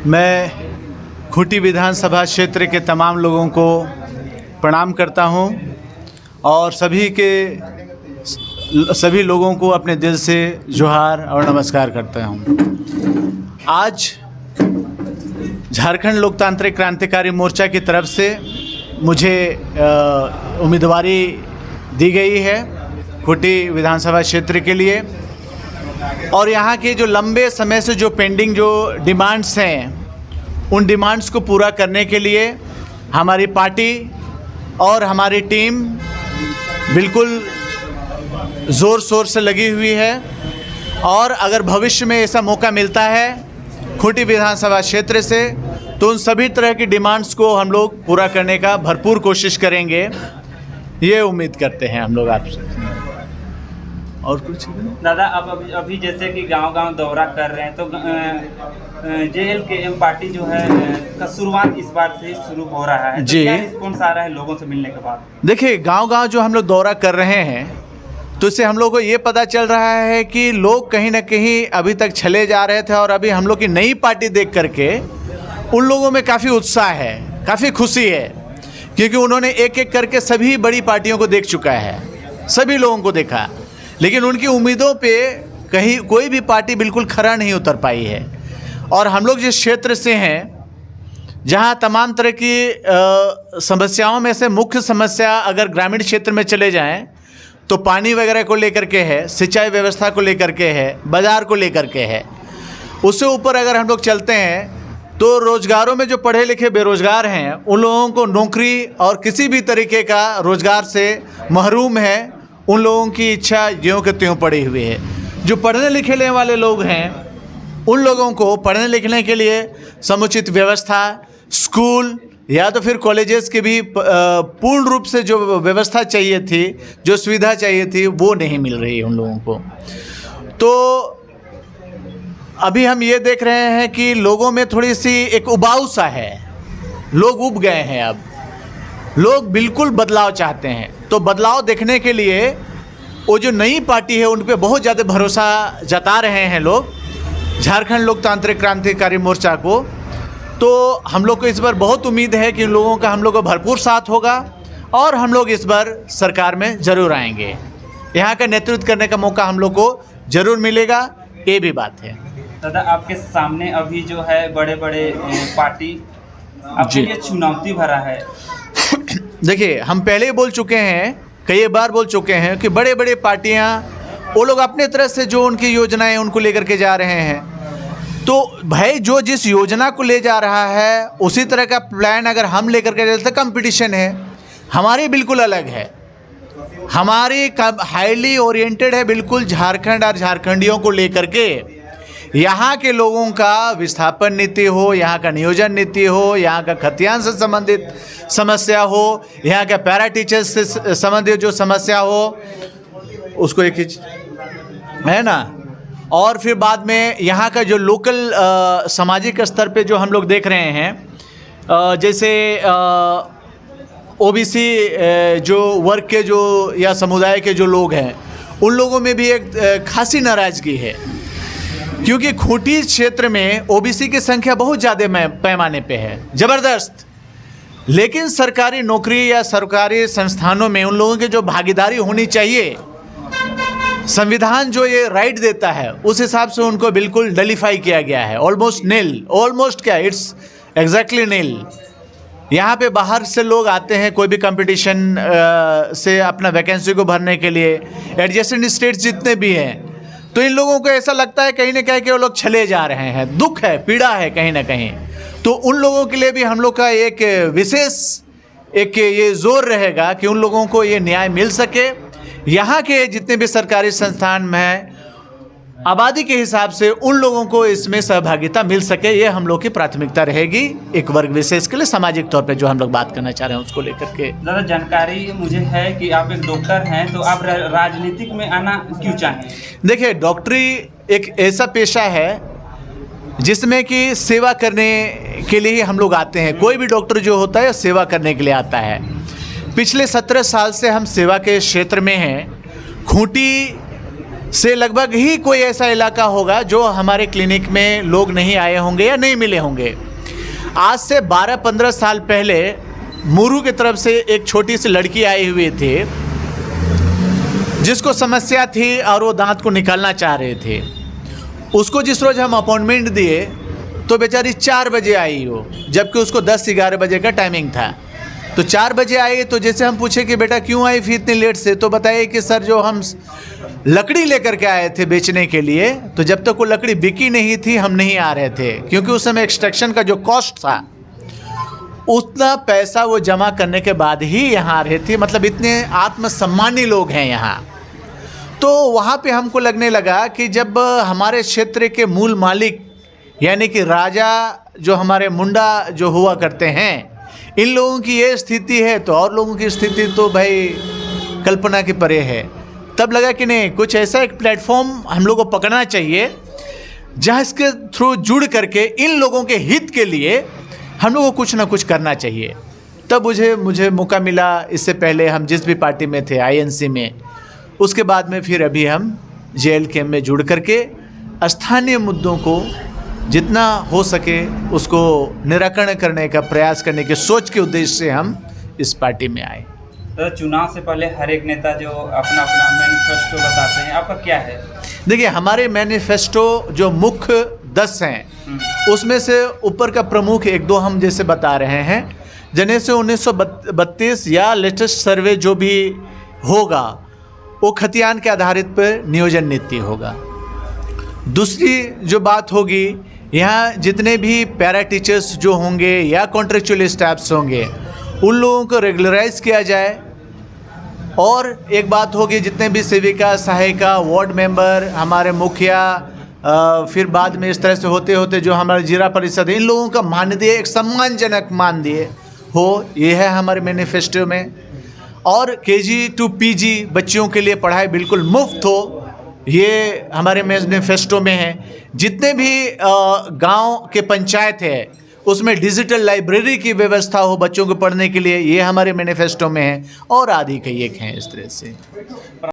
मैं खूंटी विधानसभा क्षेत्र के तमाम लोगों को प्रणाम करता हूं और सभी लोगों को अपने दिल से जोहार और नमस्कार करता हूं। आज झारखंड लोकतांत्रिक क्रांतिकारी मोर्चा की तरफ से मुझे उम्मीदवारी दी गई है खूंटी विधानसभा क्षेत्र के लिए और यहाँ के जो लंबे समय से जो पेंडिंग जो डिमांड्स हैं उन डिमांड्स को पूरा करने के लिए हमारी पार्टी और हमारी टीम बिल्कुल ज़ोर शोर से लगी हुई है और अगर भविष्य में ऐसा मौका मिलता है खूंटी विधानसभा क्षेत्र से तो उन सभी तरह की डिमांड्स को हम लोग पूरा करने का भरपूर कोशिश करेंगे, ये उम्मीद करते हैं हम लोग आपसे। और कुछ दादा, अब अभी जैसे कि गांव-गांव दौरा कर रहे हैं तो JLKM पार्टी जो है का शुरुआत इस बार से शुरू हो रहा है, तो क्या रिस्पॉन्स आ रहा है लोगों से मिलने के बाद? देखिए, गांव-गांव जो हम लोग दौरा कर रहे हैं तो इससे हम लोगों को ये पता चल रहा है कि लोग कहीं ना कहीं अभी तक चले जा रहे थे और अभी हम लोग की नई पार्टी देख करके उन लोगों में काफ़ी उत्साह है, काफ़ी खुशी है, क्योंकि उन्होंने एक एक करके सभी बड़ी पार्टियों को देख चुका है, सभी लोगों को देखा, लेकिन उनकी उम्मीदों पे कहीं कोई भी पार्टी बिल्कुल खरा नहीं उतर पाई है। और हम लोग जिस क्षेत्र से हैं जहां तमाम तरह की समस्याओं में से मुख्य समस्या अगर ग्रामीण क्षेत्र में चले जाएं तो पानी वगैरह को लेकर के है, सिंचाई व्यवस्था को लेकर के है, बाज़ार को लेकर के है। उससे ऊपर अगर हम लोग चलते हैं तो रोज़गारों में जो पढ़े लिखे बेरोज़गार हैं उन लोगों को नौकरी और किसी भी तरीके का रोज़गार से महरूम है, उन लोगों की इच्छा ज्यों के त्यों पड़ी हुई है। जो पढ़ने लिखने वाले लोग हैं उन लोगों को पढ़ने लिखने के लिए समुचित व्यवस्था, स्कूल या तो फिर कॉलेजेस की भी पूर्ण रूप से जो व्यवस्था चाहिए थी, जो सुविधा चाहिए थी, वो नहीं मिल रही है उन लोगों को। तो अभी हम ये देख रहे हैं कि लोगों में थोड़ी सी एक उबाऊ सा है, लोग उब गए हैं, अब लोग बिल्कुल बदलाव चाहते हैं। तो बदलाव देखने के लिए वो जो नई पार्टी है उन पे बहुत ज़्यादा भरोसा जता रहे हैं लोग, झारखंड लोकतांत्रिक क्रांतिकारी मोर्चा को। तो हम लोग को इस बार बहुत उम्मीद है कि उन लोगों का हम लोग को भरपूर साथ होगा और हम लोग इस बार सरकार में ज़रूर आएंगे, यहाँ का नेतृत्व करने का मौका हम लोग को ज़रूर मिलेगा, ये भी बात है। दादा, आपके सामने अभी जो है बड़े बड़े पार्टी आपके लिए चुनौती भरा है। देखिए, हम पहले ही बोल चुके हैं, कई बार बोल चुके हैं कि बड़े बड़े पार्टियां वो लोग अपने तरह से जो उनकी योजनाएं उनको लेकर के जा रहे हैं, तो भाई जो जिस योजना को ले जा रहा है उसी तरह का प्लान अगर हम लेकर के चलते, कंपटीशन है, हमारी बिल्कुल अलग है, हमारी हाईली ओरिएंटेड है बिल्कुल झारखंड और झारखंडियों को लेकर के। यहाँ के लोगों का विस्थापन नीति हो, यहाँ का नियोजन नीति हो, यहाँ का खतियान से संबंधित समस्या हो, यहाँ का पैरा टीचर्स से संबंधित जो समस्या हो, उसको एक है ना। और फिर बाद में यहाँ का जो लोकल सामाजिक स्तर पे जो हम लोग देख रहे हैं, जैसे OBC जो वर्ग के जो या समुदाय के जो लोग हैं उन लोगों में भी एक खासी नाराज़गी है, क्योंकि खूंटी क्षेत्र में OBC की संख्या बहुत ज़्यादा पैमाने पे है, ज़बरदस्त, लेकिन सरकारी नौकरी या सरकारी संस्थानों में उन लोगों की जो भागीदारी होनी चाहिए, संविधान जो ये राइट देता है उस हिसाब से उनको बिल्कुल नलिफाई किया गया है, ऑलमोस्ट नील, ऑलमोस्ट क्या, इट्स एग्जैक्टली नील। यहाँ पे बाहर से लोग आते हैं कोई भी कंपटीशन से अपना वैकेंसी को भरने के लिए, एडजेसेंट स्टेट्स जितने भी हैं, तो इन लोगों को ऐसा लगता है कहीं ना कहीं कि वो लोग चले जा रहे हैं, दुख है, पीड़ा है कहीं ना कहीं। तो उन लोगों के लिए भी हम लोग का एक विशेष एक ये जोर रहेगा कि उन लोगों को ये न्याय मिल सके। यहाँ के जितने भी सरकारी संस्थान में हैं, आबादी के हिसाब से उन लोगों को इसमें सहभागिता मिल सके, ये हम लोग की प्राथमिकता रहेगी, एक वर्ग विशेष के लिए सामाजिक तौर पे जो हम लोग बात करना चाह रहे हैं उसको लेकर के। दादा, जानकारी मुझे है कि आप एक डॉक्टर हैं, तो आप राजनीतिक में आना क्यों चाहें? देखिए, डॉक्टरी एक ऐसा पेशा है जिसमें कि सेवा करने के लिए हम लोग आते हैं। कोई भी डॉक्टर जो होता है सेवा करने के लिए आता है। पिछले 17 साल से हम सेवा के क्षेत्र में हैं। खूंटी से लगभग ही कोई ऐसा इलाका होगा जो हमारे क्लिनिक में लोग नहीं आए होंगे या नहीं मिले होंगे। आज से 12-15 साल पहले मुरू की तरफ से एक छोटी सी लड़की आई हुई थी जिसको समस्या थी और वो दांत को निकालना चाह रहे थे। उसको जिस रोज़ हम अपॉइंटमेंट दिए तो बेचारी 4 बजे आई हो, जबकि उसको 10-11 बजे का टाइमिंग था। तो 4 बजे आई तो जैसे हम पूछे कि बेटा क्यों आई फिर इतनी लेट से, तो बताइए कि सर जो हम लकड़ी लेकर के आए थे बेचने के लिए, तो जब तक वो लकड़ी बिकी नहीं थी हम नहीं आ रहे थे, क्योंकि उस समय एक्सट्रैक्शन का जो कॉस्ट था उतना पैसा वो जमा करने के बाद ही यहाँ आ रहे थे। मतलब इतने आत्मसम्मानी लोग हैं यहाँ। तो वहाँ पे हमको लगने लगा कि जब हमारे क्षेत्र के मूल मालिक यानी कि राजा जो हमारे मुंडा जो हुआ करते हैं, इन लोगों की ये स्थिति है तो और लोगों की स्थिति तो भाई कल्पना के परे है। तब लगा कि नहीं, कुछ ऐसा एक प्लेटफॉर्म हम लोग को पकड़ना चाहिए जहाँ इसके थ्रू जुड़ करके इन लोगों के हित के लिए हम लोग को कुछ ना कुछ करना चाहिए। तब मुझे मौका मिला। इससे पहले हम जिस भी पार्टी में थे INC में, उसके बाद में फिर अभी हम JLKM में जुड़ करके स्थानीय मुद्दों को जितना हो सके उसको निराकरण करने का प्रयास करने के सोच के उद्देश्य से हम इस पार्टी में आए। तो चुनाव से पहले हर एक नेता जो अपना अपना मैनिफेस्टो बताते हैं, आपका क्या है? देखिए, हमारे मैनिफेस्टो जो मुख्य 10 हैं उसमें से ऊपर का प्रमुख 1-2 हम जैसे बता रहे हैं। जैसे 1932 या लेटेस्ट सर्वे जो भी होगा वो खतियान के आधारित पर नियोजन नीति होगा। दूसरी जो बात होगी, यहाँ जितने भी पैरा टीचर्स जो होंगे या कॉन्ट्रेक्चुअल स्टाफ्स होंगे उन लोगों को रेगुलराइज किया जाए। और एक बात होगी, जितने भी सेविका, सहायिका, वार्ड मेंबर, हमारे मुखिया, फिर बाद में इस तरह से होते होते जो हमारे जिला परिषद, इन लोगों का मानदेय एक सम्मानजनक मानदेय हो, ये है हमारे मैनिफेस्टो में। और KG to PG बच्चियों के लिए पढ़ाई बिल्कुल मुफ्त हो, ये हमारे मैनिफेस्टो में है। जितने भी गांव के पंचायत है उसमें डिजिटल लाइब्रेरी की व्यवस्था हो बच्चों को पढ़ने के लिए, ये हमारे मैनिफेस्टो में है। और आदि कई एक हैं इस तरह से।